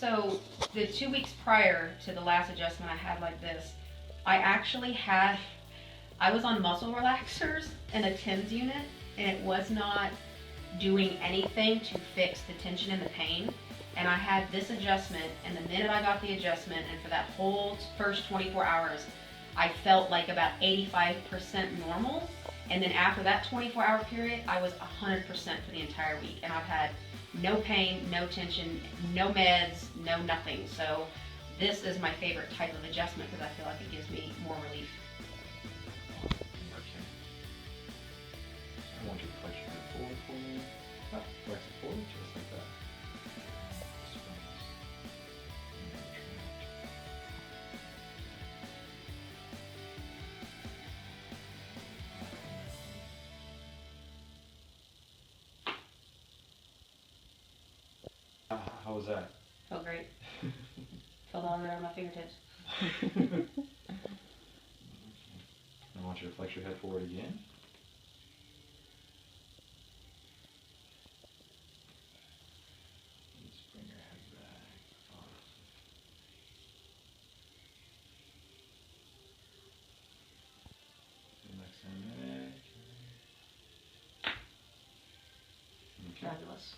So the 2 weeks prior to the last adjustment I had like this, I was on muscle relaxers and a TENS unit, and it was not doing anything to fix the tension and the pain. And I had this adjustment, and the minute I got the adjustment, and for that whole first 24 hours, I felt like about 85% normal. And then after that 24-hour period, I was 100% for the entire week. And I've had no pain, no tension, no meds, no nothing. So this is my favorite type of adjustment because I feel like it gives me more relief. Okay. I want you to flex your head forward for me. Flex it forward, just like that. How was that? Felt great. Felt all there on my fingertips. I want you to flex your head forward again. Just bring your head back. Next and neck. Okay. Fabulous.